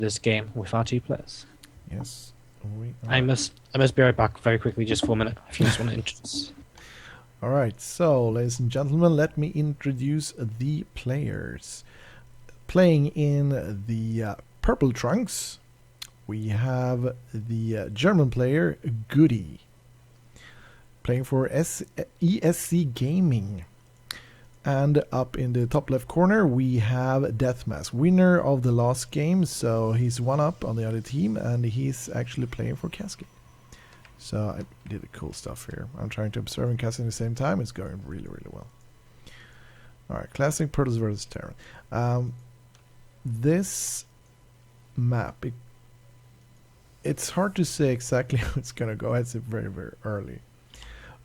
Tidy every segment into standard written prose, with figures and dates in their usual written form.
this game with our 2 players. Yes. I must be right back very quickly, just for a minute, if you just want to introduce. All right, so ladies and gentlemen, let me introduce the players. Playing in the purple trunks, we have the German player GoOdy. Playing for ESC Gaming. And up in the top left corner, we have DeathMask, winner of the last game. So he's one up on the other team, and he's actually playing for Cascade. So I did the cool stuff here. I'm trying to observe and cast at the same time. It's going really, really well. Alright, Classic Protoss versus Terran. This map, it's hard to say exactly how it's going to go. It's very, very early.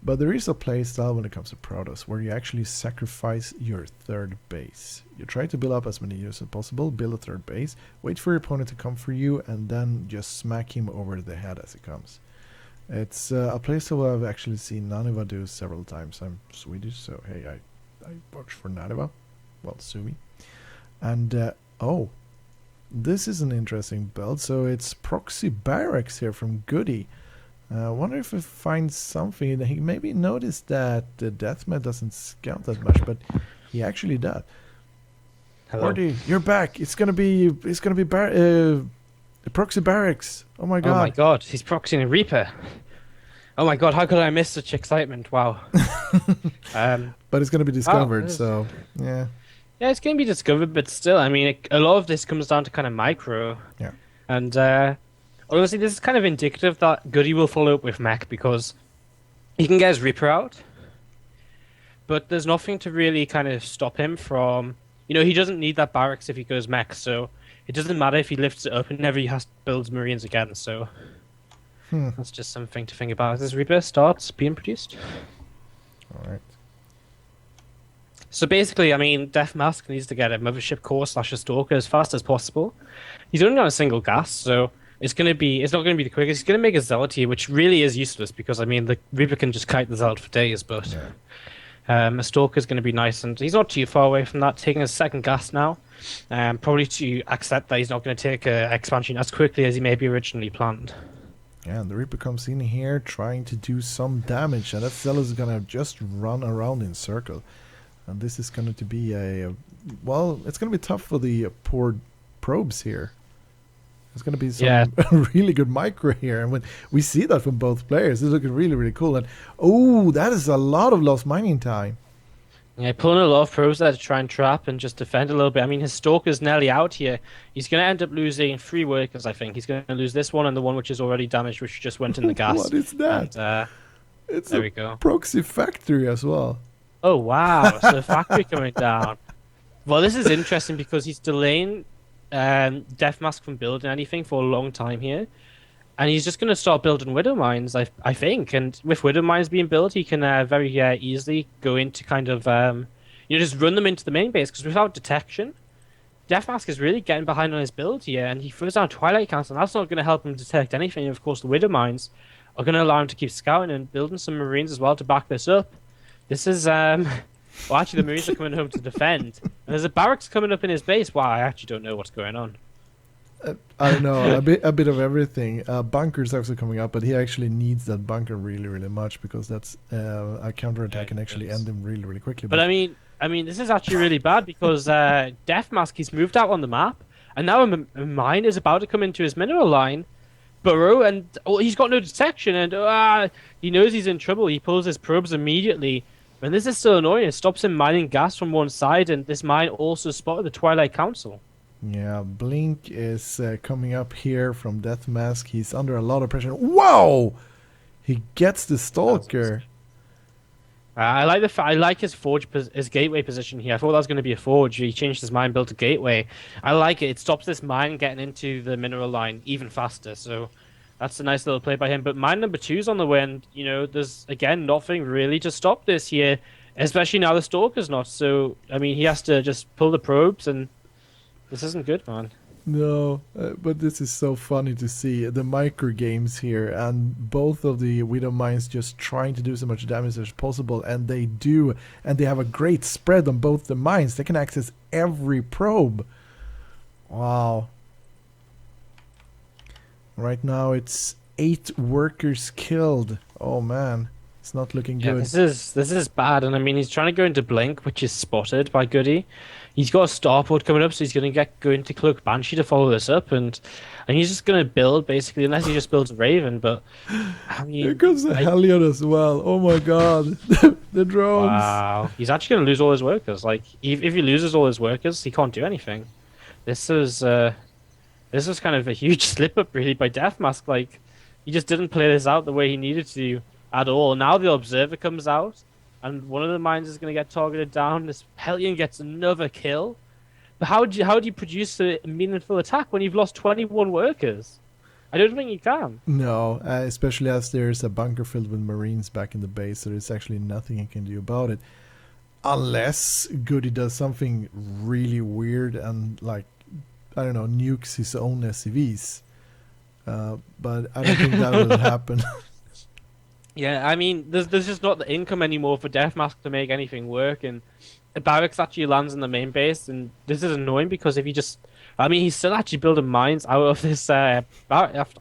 But there is a play style when it comes to Protoss where you actually sacrifice your third base. You try to build up as many units as possible, build a third base, wait for your opponent to come for you, and then just smack him over the head as he comes. It's a play style I've actually seen Naniva do several times. I'm Swedish, so hey, I work for Naniva. Well, Sumi. And, oh, this is an interesting build. So it's Proxy Barracks here from GoOdy. I wonder if we find something. He maybe noticed that the Deathmat doesn't scout that much, but he actually does. Hello. Ordy, you're back. It's gonna be Proxy Barracks. Oh my god. Oh my god, he's proxying a Reaper. Oh my god, how could I miss such excitement? Wow. But it's gonna be discovered, so yeah. Yeah, it's going to be discovered, but still, I mean, a lot of this comes down to kind of micro. Yeah. And honestly, this is kind of indicative that GoOdy will follow up with mech because he can get his Reaper out, but there's nothing to really kind of stop him from. You know, he doesn't need that barracks if he goes mech, so it doesn't matter if he lifts it up and never he has to build Marines again. So that's just something to think about as this Reaper starts being produced. All right. So basically, I mean, DeathMask needs to get a mothership core / a stalker as fast as possible. He's only on a single gas, so it's not going to be the quickest. He's going to make a zealot here, which really is useless because I mean the Reaper can just kite the zealot for days, but a stalker is going to be nice, and he's not too far away from that. Taking a second gas now, probably to accept that he's not going to take an expansion as quickly as he maybe originally planned. Yeah, and the Reaper comes in here trying to do some damage, and that zealot is going to just run around in circle. And this is going to be well, it's going to be tough for the poor probes here. There's going to be some really good micro here. And when we see that from both players, it's looking really, really cool. And oh, that is a lot of lost mining time. Yeah, pulling a lot of probes there to try and trap and just defend a little bit. I mean, his Stalker's nearly out here. He's going to end up losing 3 workers, I think. He's going to lose this one and the one which is already damaged, which just went in the gas. What is that? And, it's there we go. Proxy factory as well. Oh, wow. So factory coming down. Well, this is interesting because he's delaying DeathMask from building anything for a long time here. And he's just going to start building Widow Mines, I think. And with Widow Mines being built, he can very easily go into kind of, just run them into the main base. Because without detection, DeathMask is really getting behind on his build here. And he throws down Twilight Council, and that's not going to help him detect anything. And of course, the Widow Mines are going to allow him to keep scouting and building some Marines as well to back this up. This is, well, actually, the Marines are coming home to defend. And there's a barracks coming up in his base. Wow, I actually don't know what's going on. I don't know, a bit of everything. Bunker's also coming up, but he actually needs that bunker really, really much because that's a counterattack can actually end him really, really quickly. But I mean, this is actually really bad because DeathMask, he's moved out on the map, and now a mine is about to come into his mineral line. Burrow, and he's got no detection, and he knows he's in trouble. He pulls his probes immediately. And this is so annoying. It stops him mining gas from one side, and this mine also spotted the Twilight Council. Yeah, Blink is coming up here from DeathMask. He's under a lot of pressure. Whoa! He gets the Stalker. I like his his gateway position here. I thought that was going to be a forge. He changed his mine, built a gateway. I like it. It stops this mine getting into the mineral line even faster. So that's a nice little play by him. But mine number 2's on the way, and there's again nothing really to stop this here, especially now the Stalker's not. So I mean, he has to just pull the probes, and this isn't good, man. No, but this is so funny to see the micro games here, and both of the Widow Mines just trying to do so much damage as possible, and they do, and they have a great spread on both the mines. They can access every probe. Wow. Right now it's 8 workers killed. Oh man, it's not looking Yeah, good. this is bad, and I mean he's trying to go into Blink, which is spotted by GoOdy. He's got a starport coming up, so he's gonna go into Cloak Banshee to follow this up, and he's just gonna build basically, unless he just builds a Raven. But I Here mean, comes the like, Hellion as well. Oh my god, the drones. wow, he's actually gonna lose all his workers. Like, if he loses all his workers, he can't do anything. This is uh, this was kind of a huge slip up, really, by DeathMask. Like, he just didn't play this out the way he needed to at all. Now the Observer comes out, and one of the mines is going to get targeted down. This Hellion gets another kill. But how do you produce a meaningful attack when you've lost 21 workers? I don't think you can. No, especially as there's a bunker filled with Marines back in the base, so there's actually nothing he can do about it. Unless GoOdy does something really weird and, like, I don't know, nukes his own SCVs. But I don't think that will happen. Yeah, I mean, there's just not the income anymore for DeathMask to make anything work, and Barracks actually lands in the main base, and this is annoying because if he just, I mean, he's still actually building mines out of this out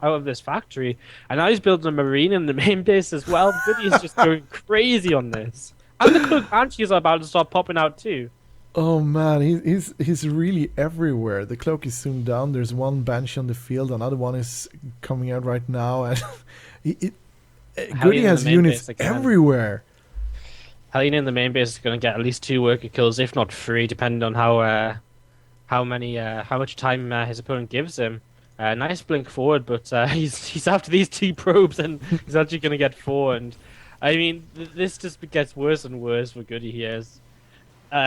of this factory, and now he's building a marine in the main base as well. GoOdy is just going crazy on this, and the Cloak Banshees are about to start popping out too. Oh man, he's really everywhere. The cloak is soon down. There's one Banshee on the field. Another one is coming out right now, and GoOdy has units everywhere. Hellion in the main base is going to get at least 2 worker kills, if not 3, depending on how much time his opponent gives him. Nice blink forward, but he's after these 2 probes, and he's actually going to get 4. And I mean, this just gets worse and worse for GoOdy here.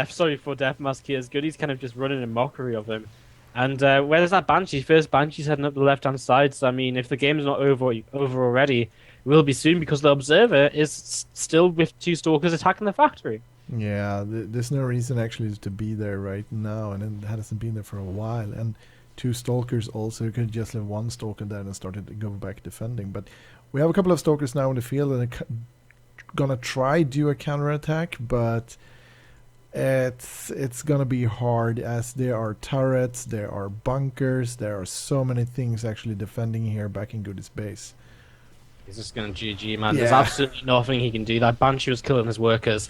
Sorry for DeathMask here. GoOdy's kind of just running a mockery of him. And where's that Banshee? First Banshee's heading up the left-hand side. So I mean, if the game's not over already, it will be soon because the Observer is still with 2 Stalkers attacking the factory. Yeah, there's no reason actually to be there right now, and it hasn't been there for a while. And 2 Stalkers also could just have 1 Stalker there and started to go back defending. But we have a couple of Stalkers now in the field, and they're gonna try do a counterattack, but it's gonna be hard as there are turrets, there are bunkers, there are so many things actually defending here back in GoOdy's base. He's just going to GG, man. Yeah. There's absolutely nothing he can do. That Banshee was killing his workers.